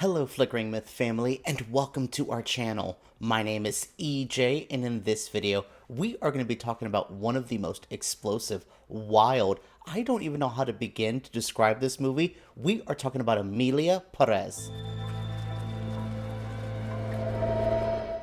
Hello Flickering Myth family and welcome to our channel. My name is EJ and in this video we are going to be talking about one of the most explosive, wild, I don't even know how to begin to describe this movie. We are talking about Emilia Perez.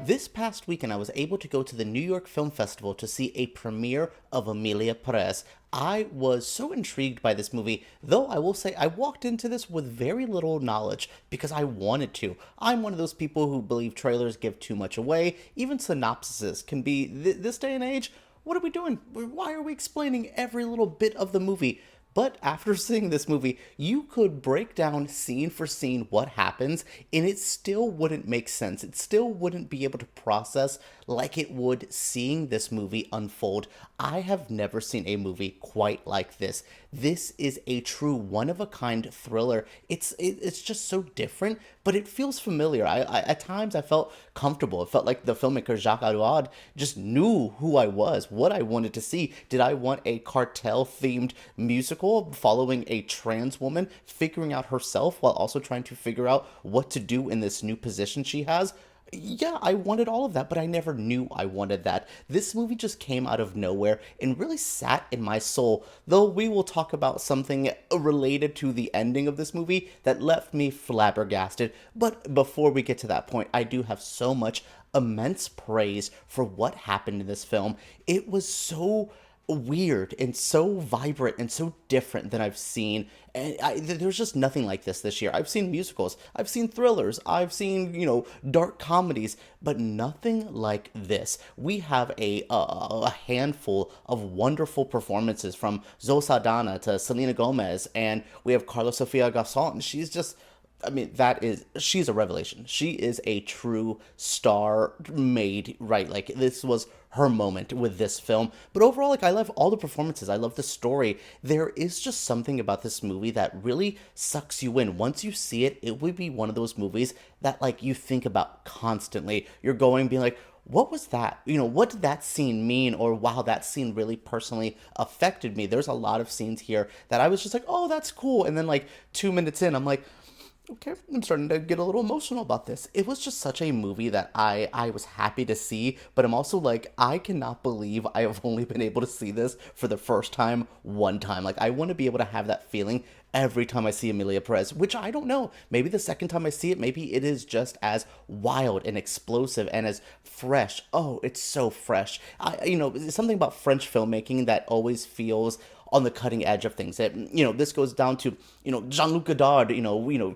This past weekend, I was able to go to the New York Film Festival to see a premiere of Emilia Perez. I was so intrigued by this movie, though I will say I walked into this with very little knowledge because I wanted to. I'm one of those people who believe trailers give too much away. Even synopsises can be, this day and age, what are we doing? Why are we explaining every little bit of the movie? But after seeing this movie, you could break down scene for scene what happens, and it still wouldn't make sense. It still wouldn't be able to process like it would seeing this movie unfold. I have never seen a movie quite like this. This is a true one-of-a-kind thriller. It's just so different, but it feels familiar. I at times I felt comfortable. It felt like the filmmaker Jacques Audiard just knew who I was, what I wanted to see. Did I want a cartel-themed musical following a trans woman figuring out herself while also trying to figure out what to do in this new position she has? Yeah, I wanted all of that, but I never knew I wanted that. This movie just came out of nowhere and really sat in my soul, though we will talk about something related to the ending of this movie that left me flabbergasted. But before we get to that point, I do have so much immense praise for what happened in this film. It was so weird and so vibrant and so different than I've seen. And there's just nothing like this year. I've seen musicals, I've seen thrillers, I've seen, dark comedies, but nothing like this. We have a handful of wonderful performances from Zoe Saldana to Selena Gomez, and we have Karla Sofía Gascón. She's a revelation. She is a true star made right. Like, this was her moment with this film. But overall, I love all the performances. I love the story. There is just something about this movie that really sucks you in. Once you see it, it would be one of those movies that, you think about constantly. You're going, being like, what was that? What did that scene mean? Or, wow, that scene really personally affected me. There's a lot of scenes here that I was just like, oh, that's cool. And then, 2 minutes in, I'm like, okay, I'm starting to get a little emotional about this. It was just such a movie that I was happy to see, but I'm also I cannot believe I have only been able to see this for the first time one time. I want to be able to have that feeling every time I see Emilia Perez, which I don't know. Maybe the second time I see it, maybe it is just as wild and explosive and as fresh. Oh, it's so fresh. Something about French filmmaking that always feels on the cutting edge of things. This goes down to, Jean-Luc Godard,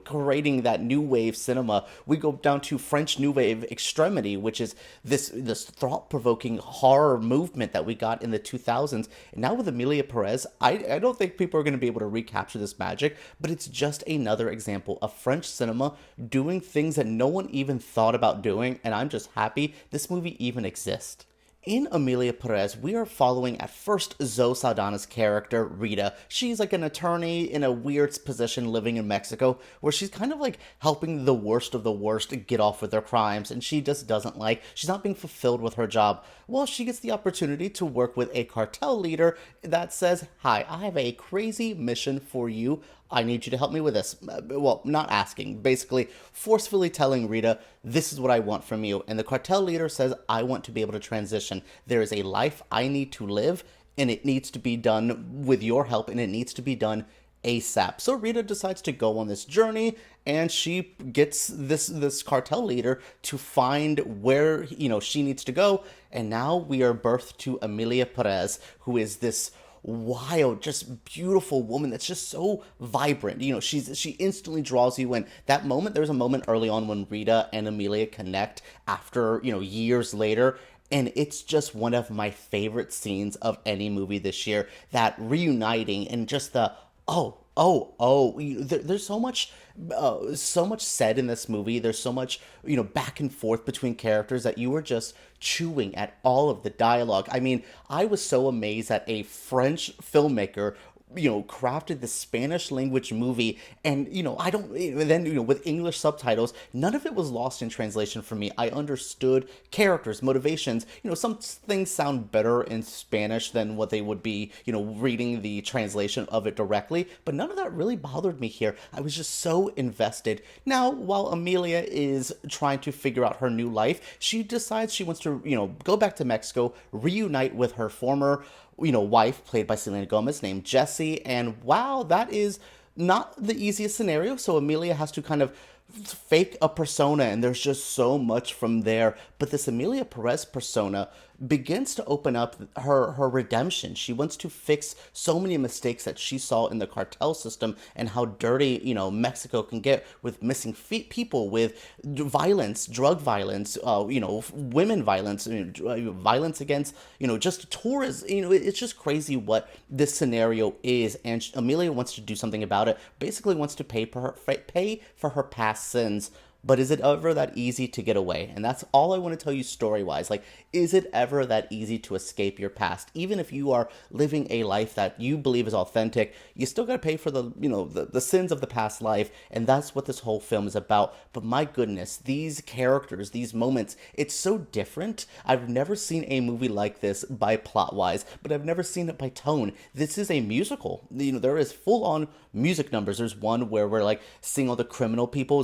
creating that new wave cinema. We go down to French new wave extremity, which is this thought-provoking horror movement that we got in the 2000s. And now with Emilia Perez, I don't think people are going to be able to recapture this magic, but it's just another example of French cinema doing things that no one even thought about doing, and I'm just happy this movie even exists. In Emilia Perez, we are following at first Zoe Saldana's character, Rita. She's an attorney in a weird position living in Mexico, where she's kind of helping the worst of the worst get off with their crimes, and she just doesn't she's not being fulfilled with her job. Well, she gets the opportunity to work with a cartel leader that says, hi, I have a crazy mission for you. I need you to help me with this. Well, not asking, basically forcefully telling Rita, this is what I want from you. And the cartel leader says, I want to be able to transition. There is a life I need to live, and it needs to be done with your help, and it needs to be done ASAP. So Rita decides to go on this journey, and she gets this cartel leader to find where, she needs to go. And now we are birthed to Emilia Perez, who is this wild, just beautiful woman that's just so vibrant. She instantly draws you in. There's a moment early on when Rita and Emilia connect after, years later, and it's just one of my favorite scenes of any movie this year. That reuniting and just the there's so much said in this movie. There's so much, back and forth between characters that you were just chewing at all of the dialogue. I was so amazed that a French filmmaker crafted this Spanish language movie, and I don't, and then with English subtitles, none of it was lost in translation for me. I understood characters, motivations. Some things sound better in Spanish than what they would be, reading the translation of it directly, but none of that really bothered me here. I was just so invested. Now, while Emilia is trying to figure out her new life, she decides she wants to, go back to Mexico, reunite with her former wife, played by Selena Gomez, named Jessie. And wow, that is not the easiest scenario. So Emilia has to kind of fake a persona, and there's just so much from there. But this Emilia Perez persona begins to open up her redemption. She wants to fix so many mistakes that she saw in the cartel system, and how dirty Mexico can get with missing people, with violence, drug violence, women violence, violence against just tourists. It's just crazy what this scenario is, and Emilia wants to do something about it. Basically wants to pay for her past sins. But is it ever that easy to get away? And that's all I want to tell you story-wise. Like, is it ever that easy to escape your past? Even if you are living a life that you believe is authentic, you still got to pay for the sins of the past life. And that's what this whole film is about. But my goodness, these characters, these moments, it's so different. I've never seen a movie like this by plot-wise, but I've never seen it by tone. This is a musical. There is full-on music numbers. There's one where we're like seeing all the criminal people,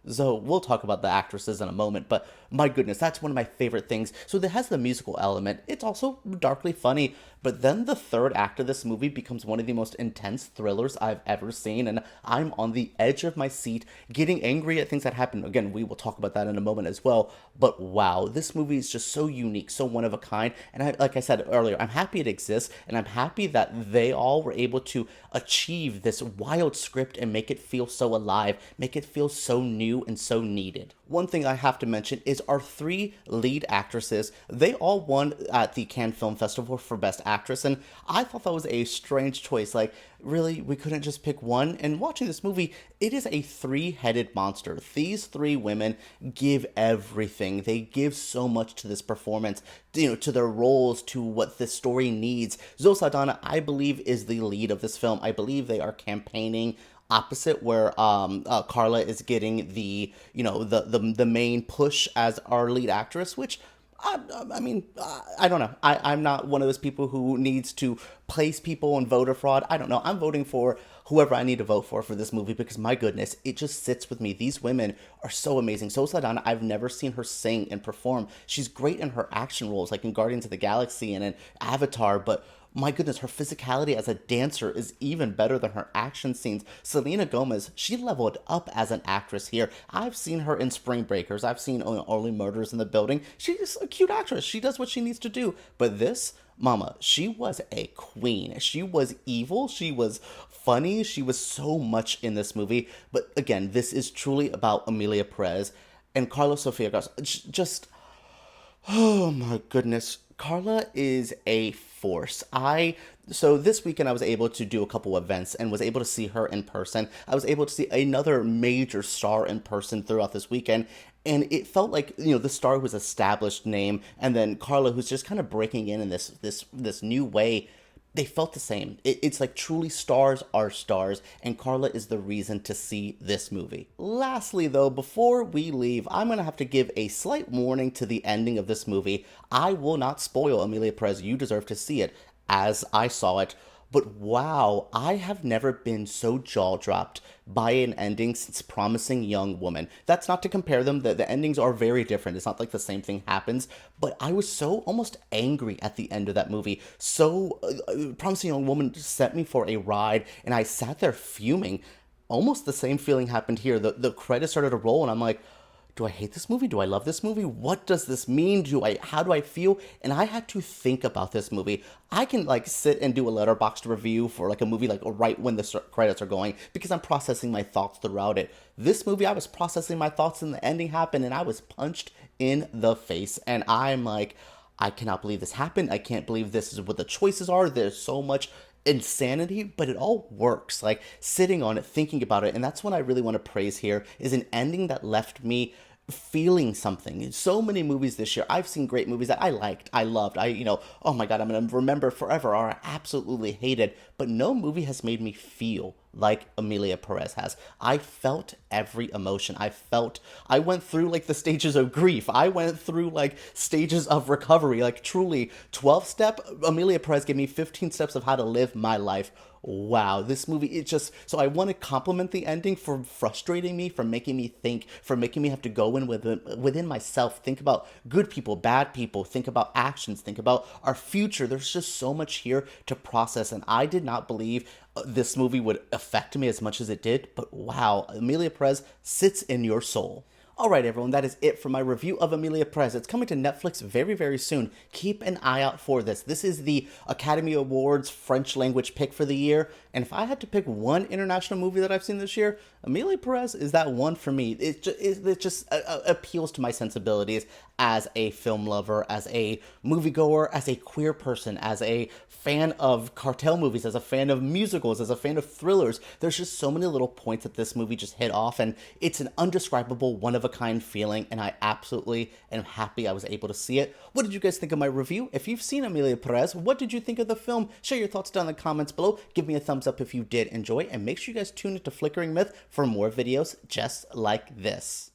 Zoe, we'll talk about the actresses in a moment, but my goodness, that's one of my favorite things. So it has the musical element. It's also darkly funny, but then the third act of this movie becomes one of the most intense thrillers I've ever seen, and I'm on the edge of my seat, getting angry at things that happen. Again, we will talk about that in a moment as well, but wow, this movie is just so unique, so one of a kind, and like I said earlier, I'm happy it exists, and I'm happy that they all were able to achieve this wild script and make it feel so alive, make it feel so new and so needed. One thing I have to mention is our three lead actresses. They all won at the Cannes Film Festival for Best Actress, and I thought that was a strange choice. Like, really, we couldn't just pick one? And watching this movie, it is a three-headed monster. These three women give everything. They give so much to this performance, to their roles, to what this story needs. Zoe Saldaña, I believe, is the lead of this film. I believe they are campaigning opposite where Karla is getting the main push as our lead actress, which I mean, I don't know. I'm not one of those people who needs to place people on voter fraud. I don't know. I'm voting for whoever I need to vote for this movie, because my goodness, it just sits with me. These women are so amazing. So Saldaña, I've never seen her sing and perform. She's great in her action roles, like in Guardians of the Galaxy and in Avatar, but my goodness, her physicality as a dancer is even better than her action scenes. Selena Gomez, she leveled up as an actress here. I've seen her in Spring Breakers. I've seen Only Murders in the Building. She's a cute actress. She does what she needs to do. But this, mama, she was a queen. She was evil. She was funny. She was so much in this movie. But again, this is truly about Emilia Perez and Karla Sofía. Just, oh my goodness. Karla is a force. So this weekend I was able to do a couple events and was able to see her in person. I was able to see another major star in person throughout this weekend, and it felt like the star was established name, and then Karla, who's just kind of breaking in this new way. They felt the same. It's like truly stars are stars, and Karla is the reason to see this movie. Lastly, though, before we leave, I'm going to have to give a slight warning to the ending of this movie. I will not spoil Emilia Perez. You deserve to see it as I saw it. But wow, I have never been so jaw-dropped by an ending since Promising Young Woman. That's not to compare them. The endings are very different. It's not like the same thing happens. But I was so almost angry at the end of that movie. So Promising Young Woman sent me for a ride, and I sat there fuming. Almost the same feeling happened here. The credits started to roll, and I'm like, do I hate this movie? Do I love this movie? What does this mean? How do I feel? And I had to think about this movie. I can sit and do a Letterboxd review for a movie right when the credits are going, because I'm processing my thoughts throughout it. This movie, I was processing my thoughts and the ending happened, and I was punched in the face. And I'm like, I cannot believe this happened. I can't believe this is what the choices are. There's so much insanity, but it all works. Sitting on it, thinking about it, and that's what I really want to praise here, is an ending that left me feeling something. So many movies this year. I've seen great movies that I liked, I loved. Oh my God, I'm going to remember forever, or I absolutely hated. But no movie has made me feel like Emilia Perez has. I felt every emotion. I went through like the stages of grief. I went through like stages of recovery. Like truly, 12 step, Emilia Perez gave me 15 steps of how to live my life. Wow, this movie, so I want to compliment the ending for frustrating me, for making me think, for making me have to go in within myself, think about good people, bad people, think about actions, think about our future. There's just so much here to process, and I did not believe this movie would affect me as much as it did, but wow, Emilia Perez sits in your soul. Alright everyone, that is it for my review of Emilia Perez. It's coming to Netflix very, very soon. Keep an eye out for this. This is the Academy Awards French language pick for the year. And if I had to pick one international movie that I've seen this year, Emilia Perez is that one for me. It just appeals to my sensibilities as a film lover, as a moviegoer, as a queer person, as a fan of cartel movies, as a fan of musicals, as a fan of thrillers. There's just so many little points that this movie just hit off, and it's an undescribable, one-of-a-kind feeling, and I absolutely am happy I was able to see it. What did you guys think of my review? If you've seen Emilia Perez, what did you think of the film? Share your thoughts down in the comments below. Give me a thumbs up if you did enjoy, and make sure you guys tune into Flickering Myth for more videos just like this.